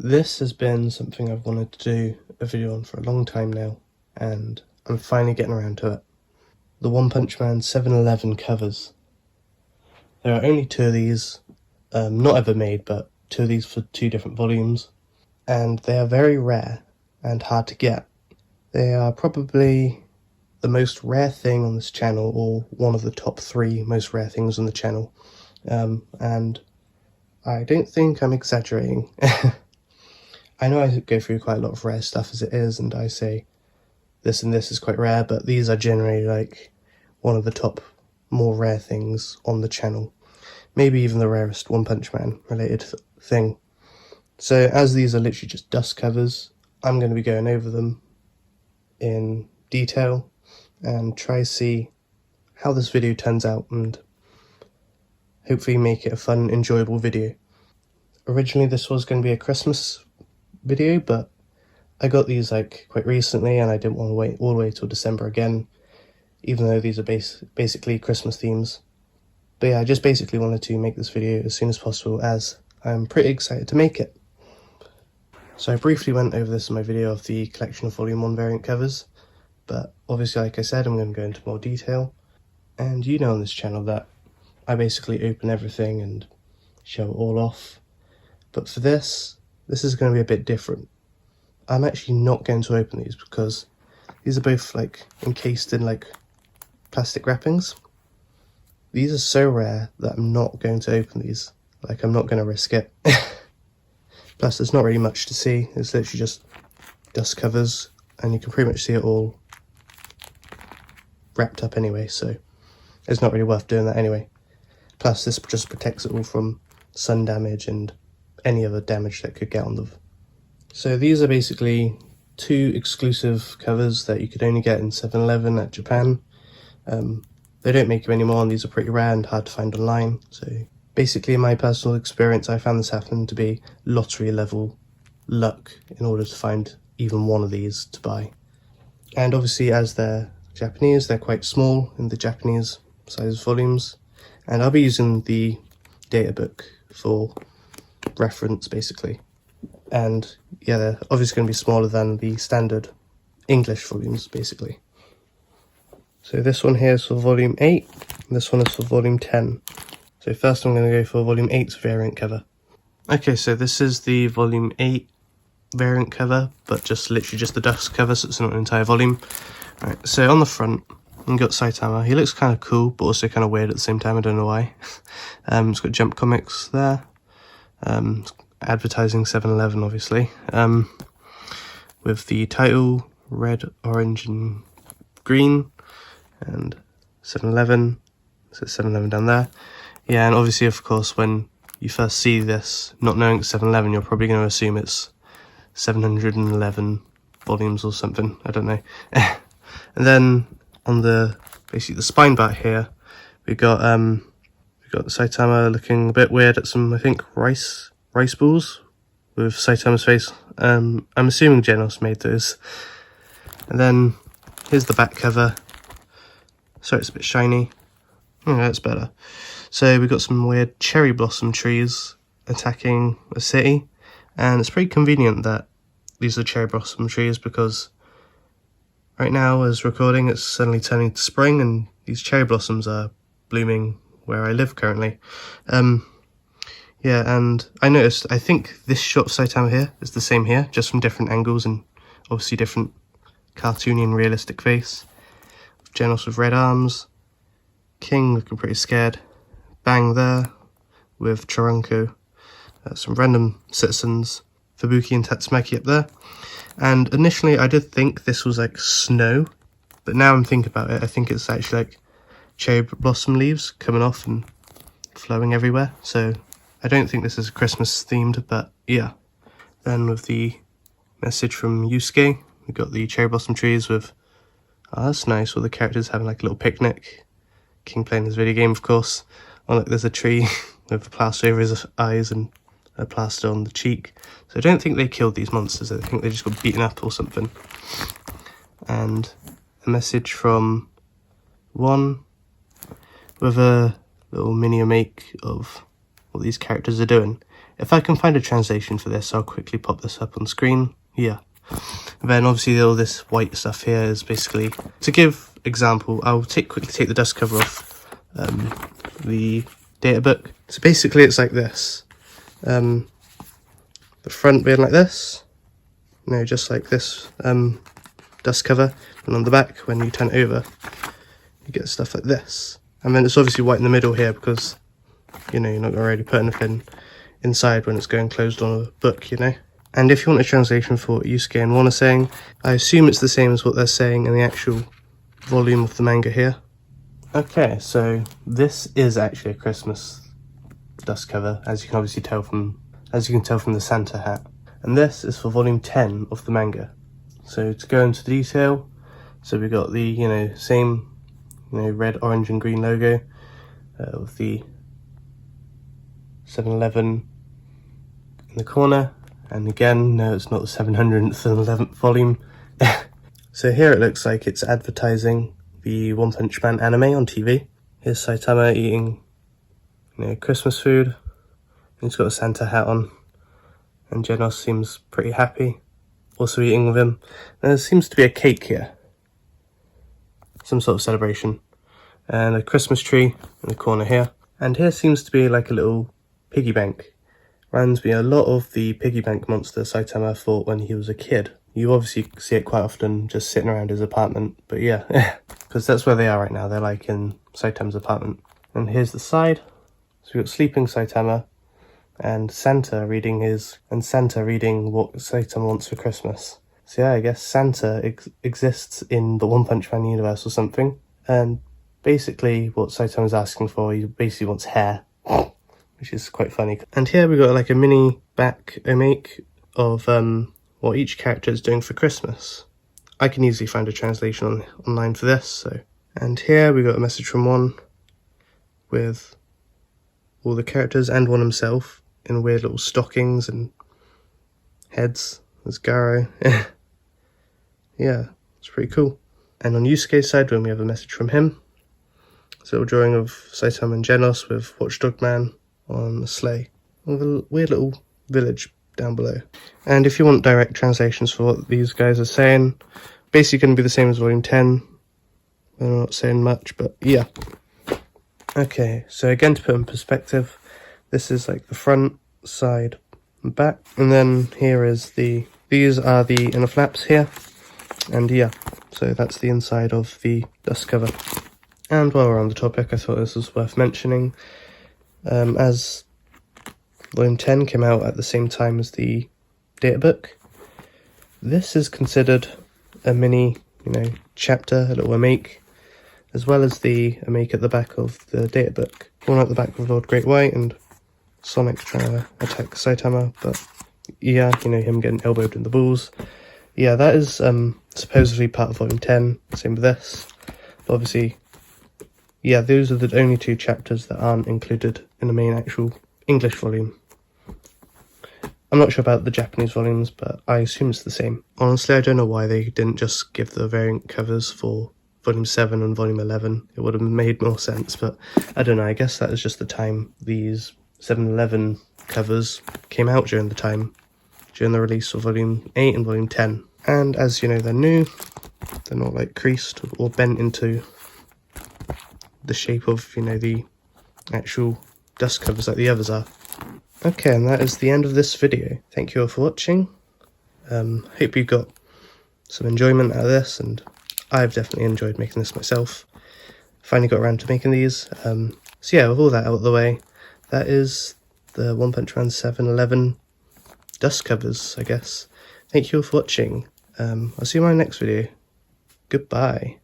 This has been something I've wanted to do a video on for a long time now, and I'm finally getting around to it. The One Punch Man 7-Eleven covers. There are only two of these, not ever made, but two of these for two different volumes, and they are very rare and hard to get. They are probably the most rare thing on this channel, or one of the top 3 most rare things on the channel, and I don't think I'm exaggerating. I know I go through quite a lot of rare stuff as it is, and I say this and this is quite rare, but these are generally like one of the top more rare things on the channel. Maybe even the rarest One Punch Man related thing. So as these are literally just dust covers, I'm going to be going over them in detail and try to see how this video turns out and hopefully make it a fun, enjoyable video. Originally this was going to be a Christmas video, but I got these like quite recently and I didn't want to wait all the way till December again, even though these are basically Christmas themes. But yeah, I just basically wanted to make this video as soon as possible as I'm pretty excited to make it. So I briefly went over this in my video of the collection of Volume 1 variant covers, but obviously like I said, I'm going to go into more detail. And you know on this channel that I basically open everything and show it all off. But for this is going to be a bit different. I'm actually not going to open these because these are both like encased in like plastic wrappings. These are so rare that I'm not going to open these. Like, I'm not going to risk it. Plus there's not really much to see. It's literally just dust covers and you can pretty much see it all wrapped up anyway, so it's not really worth doing that anyway. Plus this just protects it all from sun damage and any other damage that could get on them. So these are basically 2 exclusive covers that you could only get in 7-Eleven at Japan. They don't make them anymore and these are pretty rare and hard to find online. So basically in my personal experience I found this happen to be lottery level luck in order to find even one of these to buy. And obviously as they're Japanese, they're quite small in the Japanese size volumes. And I'll be using the data book for reference basically. And yeah, they're obviously going to be smaller than the standard English volumes basically. So this one here is for volume 8, and this one is for volume 10. So first I'm going to go for volume 8's variant cover. Okay, so this is the volume 8 variant cover, but literally just the dust cover, so it's not an entire volume. Right, so on the front, you've got Saitama. He looks kind of cool, but also kind of weird at the same time, I don't know why. It's got Jump Comics there. Advertising 7-Eleven obviously, with the title red, orange and green, and 7-Eleven, so 7-Eleven down there. Yeah, and obviously of course when you first see this, not knowing it's 7-Eleven, you're probably going to assume it's 711 volumes or something, I don't know. And then on basically the spine part here, we got the Saitama looking a bit weird at some, I think, rice balls with Saitama's face. I'm assuming Genos made those. And then here's the back cover. Sorry, it's a bit shiny. Oh, that's better. So we've got some weird cherry blossom trees attacking a city, and it's pretty convenient that these are cherry blossom trees because right now as recording it's suddenly turning to spring and these cherry blossoms are blooming where I live currently. Yeah, and I noticed, I think this shot of Saitama here is the same here, just from different angles and obviously different cartoony and realistic face. Genos with red arms, King looking pretty scared, Bang there with Charanko, some random citizens, Fubuki and Tatsumaki up there. And initially I did think this was like snow, but now I'm thinking about it, I think it's actually like cherry blossom leaves coming off and flowing everywhere. So I don't think this is Christmas themed, but yeah. Then with the message from Yusuke, we've got the cherry blossom trees with, oh that's nice, all the characters having like a little picnic. King playing his video game of course. Oh look, there's a tree with a plaster over his eyes and a plaster on the cheek. So I don't think they killed these monsters, I think they just got beaten up or something. And a message from One with a little mini make of what these characters are doing. If I can find a translation for this, I'll quickly pop this up on screen. Yeah. And then obviously all this white stuff here is basically, to give example, I'll quickly take the dust cover off the data book. So basically it's like this. The front being like this. No, just like this dust cover. And on the back, when you turn it over, you get stuff like this. And then it's obviously white in the middle here because, you know, you're not going to really put anything inside when it's going closed on a book, you know. And if you want a translation for what Yusuke and One are saying, I assume it's the same as what they're saying in the actual volume of the manga here. Okay, so this is actually a Christmas dust cover, as you can obviously tell from, the Santa hat. And this is for volume 10 of the manga. So to go into detail, so we got the, you know, same, you know, red, orange and green logo with the 7-Eleven in the corner. And again, no, it's not the 711th volume. So here it looks like it's advertising the One Punch Man anime on TV. Here's Saitama eating, you know, Christmas food. He's got a Santa hat on. And Genos seems pretty happy, also eating with him. And there seems to be a cake here. Some sort of celebration. And a Christmas tree in the corner here. And here seems to be like a little piggy bank. Reminds me a lot of the piggy bank monster Saitama fought when he was a kid. You obviously see it quite often just sitting around his apartment, but yeah, because that's where they are right now. They're like in Saitama's apartment. And here's the side. So we've got sleeping Saitama and Santa reading what Saitama wants for Christmas. So yeah, I guess Santa exists in the One Punch Man universe or something. And basically what Saitama's asking for, he basically wants hair. Which is quite funny. And here we got like a mini back omake of what each character is doing for Christmas. I can easily find a translation online for this. So, and here we got a message from One with all the characters and One himself in weird little stockings and heads. There's Garo. Yeah, it's pretty cool. And on Yusuke's side, when we have a message from him, it's a little drawing of Saitama and Genos with Watchdog Man on a sleigh with a weird little village down below. And if you want direct translations for what these guys are saying, basically going to be the same as volume 10. I'm not saying much, but yeah. Okay, so again, to put in perspective, this is like the front, side, and back. And then here is these are the inner flaps here. And yeah, so that's the inside of the dust cover. And while we're on the topic, I thought this was worth mentioning. As volume 10 came out at the same time as the data book, this is considered a mini, you know, chapter, a little omake, as well as the omake at the back of the data book. One at the back of Lord Great White and Sonic trying to attack Saitama, but yeah, you know, him getting elbowed in the balls. Yeah, that is supposedly part of volume 10, same with this, but obviously, yeah, those are the only two chapters that aren't included in the main actual English volume. I'm not sure about the Japanese volumes, but I assume it's the same. Honestly, I don't know why they didn't just give the variant covers for volume 7 and volume 11. It would have made more sense, but I don't know, I guess that is just the time these 7-11 covers came out during the release of volume 8 and volume 10. And as you know, they're new, they're not like creased or bent into the shape of, you know, the actual dust covers like the others are. Okay, and that is the end of this video. Thank you all for watching. Hope you got some enjoyment out of this, and I've definitely enjoyed making this myself. Finally got around to making these. So yeah, with all that out of the way, that is the One Punch Man 7-11 dust covers, I guess. Thank you all for watching. I'll see you in my next video. Goodbye.